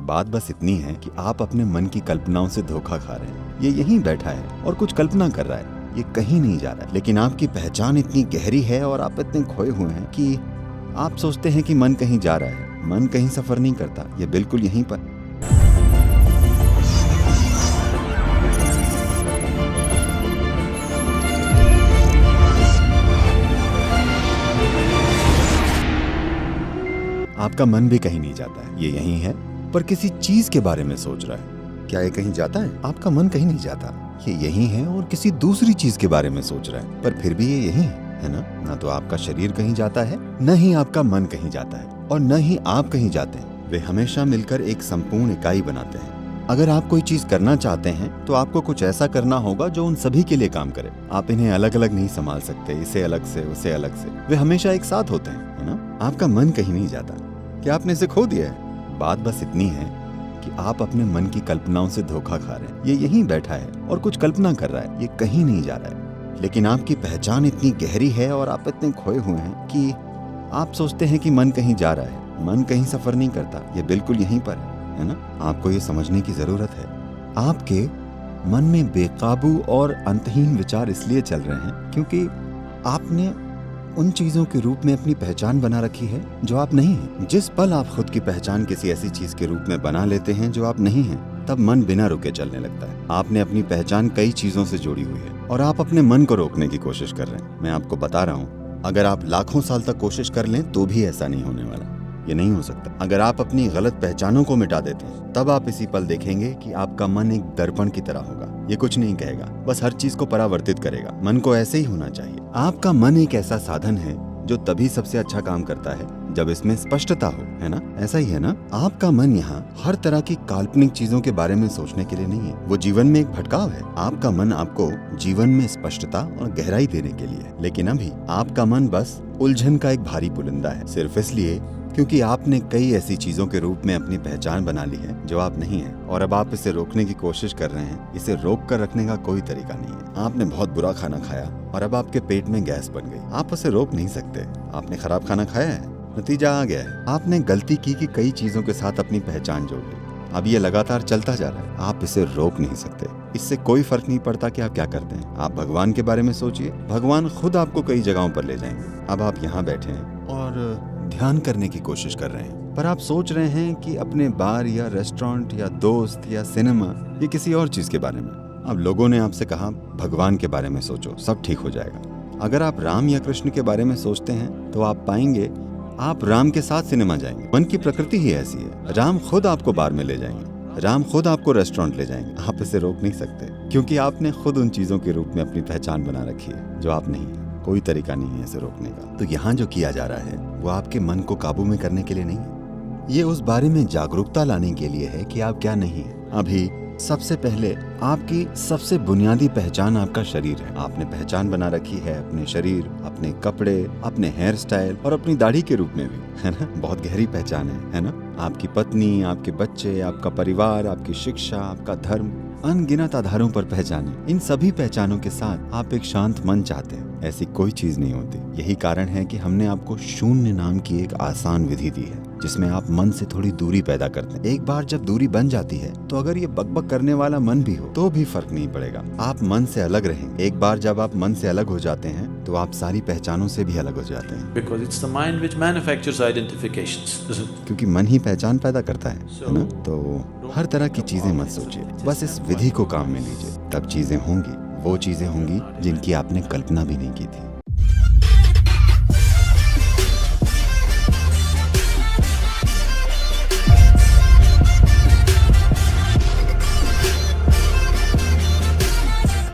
बात बस इतनी है कि आप अपने मन की कल्पनाओं से धोखा खा रहे हैं। ये यहीं बैठा है और कुछ कल्पना कर रहा है, ये कहीं नहीं जा रहा है। लेकिन आपकी पहचान इतनी गहरी है और आप इतने खोए हुए हैं कि आप सोचते हैं कि मन कहीं जा रहा है। मन कहीं सफर नहीं करता, ये बिल्कुल यहीं पर। आपका मन भी कहीं नहीं जाता है, ये यहीं है, पर किसी चीज के बारे में सोच रहा है। क्या ये कहीं जाता है? आपका मन कहीं नहीं जाता, ये यहीं है और किसी दूसरी चीज के बारे में सोच रहा है, पर फिर भी ये यहीं है ना? ना तो आपका शरीर कहीं जाता है, न ही आपका मन कहीं जाता है, और न ही आप कहीं जाते हैं। वे हमेशा मिलकर एक संपूर्ण इकाई बनाते हैं। अगर आप कोई चीज करना चाहते हैं तो आपको कुछ ऐसा करना होगा जो उन सभी के लिए काम करे। आप इन्हें अलग अलग नहीं संभाल सकते, इसे अलग से उसे अलग से। वे हमेशा एक साथ होते हैं, है ना? आपका मन कहीं नहीं जाता। क्या आपने इसे खो दिया है? बात बस इतनी है कि आप अपने मन की कल्पनाओं से धोखा खा रहे हैं। ये यहीं बैठा है और कुछ कल्पना कर रहा है, ये कहीं नहीं जा रहा है। लेकिन आपकी पहचान इतनी गहरी है और आप इतने खोए हुए हैं कि आप सोचते हैं कि मन कहीं जा रहा है। मन कहीं सफर नहीं करता, ये बिल्कुल यहीं पर है ना? आपको ये समझने की जरूरत है। आपके मन में बेकाबू और अंतहीन विचार इसलिए चल रहे हैं क्योंकि आपने उन चीजों के रूप में अपनी पहचान बना रखी है जो आप नहीं हैं। जिस पल आप खुद की पहचान किसी ऐसी चीज के रूप में बना लेते हैं जो आप नहीं हैं, तब मन बिना रुके चलने लगता है। आपने अपनी पहचान कई चीजों से जोड़ी हुई है और आप अपने मन को रोकने की कोशिश कर रहे हैं। मैं आपको बता रहा हूँ, अगर आप लाखों साल तक कोशिश कर लें तो भी ऐसा नहीं होने वाला। ये नहीं हो सकता। अगर आप अपनी गलत पहचानों को मिटा देते हैं, तब आप इसी पल देखेंगे कि आपका मन एक दर्पण की तरह होगा। ये कुछ नहीं कहेगा, बस हर चीज को परावर्तित करेगा। मन को ऐसे ही होना चाहिए। आपका मन एक ऐसा साधन है जो तभी सबसे अच्छा काम करता है जब इसमें स्पष्टता हो, है ना? ऐसा ही है ना? आपका मन यहाँ हर तरह की काल्पनिक चीजों के बारे में सोचने के लिए नहीं है। वो जीवन में एक भटकाव है। आपका मन आपको जीवन में स्पष्टता और गहराई देने के लिए है। लेकिन अभी आपका मन बस उलझन का एक भारी पुलिंदा है, सिर्फ इसलिए क्योंकि आपने कई ऐसी चीजों के रूप में अपनी पहचान बना ली है जो आप नहीं हैं, और अब आप इसे रोकने की कोशिश कर रहे हैं। इसे रोक कर रखने का कोई तरीका नहीं है। आपने बहुत बुरा खाना खाया और अब आपके पेट में गैस बन गई। आप उसे रोक नहीं सकते। आपने खराब खाना खाया है, नतीजा आ गया है। आपने गलती की कि कई चीजों के साथ अपनी पहचान जोड़ ली। अब ये लगातार चलता जा रहा है। आप इसे रोक नहीं सकते। इससे कोई फर्क नहीं पड़ता कि आप क्या करते हैं। आप भगवान के बारे में सोचिए, भगवान खुद आपको कई जगहों पर ले जाएंगे। अब आप यहाँ बैठे हैं और ध्यान करने की कोशिश कर रहे हैं, पर आप सोच रहे हैं कि अपने बार या रेस्टोरेंट या दोस्त या सिनेमा या किसी और चीज के बारे में। अब लोगों ने आपसे कहा भगवान के बारे में सोचो, सब ठीक हो जाएगा। अगर आप राम या कृष्ण के बारे में सोचते हैं तो आप पाएंगे आप राम के साथ सिनेमा जाएंगे। मन की प्रकृति ही ऐसी है। राम खुद आपको बार में ले जाएंगे, राम खुद आपको रेस्टोरेंट ले जाएंगे। आप इसे रोक नहीं सकते क्योंकि आपने खुद उन चीजों के रूप में अपनी पहचान बना रखी है जो आप नहीं है। कोई तरीका नहीं है इसे रोकने का। तो यहाँ जो किया जा रहा है वो आपके मन को काबू में करने के लिए नहीं है। ये उस बारे में जागरूकता लाने के लिए है कि आप क्या नहीं है। अभी सबसे पहले आपकी सबसे बुनियादी पहचान आपका शरीर है। आपने पहचान बना रखी है अपने शरीर, अपने कपड़े, अपने हेयर स्टाइल और अपनी दाढ़ी के रूप में भी, है ना? बहुत गहरी पहचान है ना? आपकी पत्नी, आपके बच्चे, आपका परिवार, आपकी शिक्षा, आपका धर्म, अनगिनत आधारों पर पहचाने। इन सभी पहचानों के साथ आप एक शांत मन चाहते हैं। ऐसी कोई चीज नहीं होती। यही कारण है कि हमने आपको शून्य नाम की एक आसान विधि दी है जिसमें आप मन से थोड़ी दूरी पैदा करते हैं। एक बार जब दूरी बन जाती है तो अगर ये बकबक करने वाला मन भी हो तो भी फर्क नहीं पड़ेगा। आप मन से अलग रहेंगे। एक बार जब आप मन से अलग हो जाते हैं तो आप सारी पहचानों से भी अलग हो जाते हैं। Because it's the mind which manufactures identifications, isn't it? क्योंकि मन ही पहचान पैदा करता है ना? तो हर तरह की चीजें मत सोचिए, बस इस विधि को काम में लीजिए। तब चीजें होंगी, वो चीजें होंगी जिनकी आपने कल्पना भी नहीं की थी।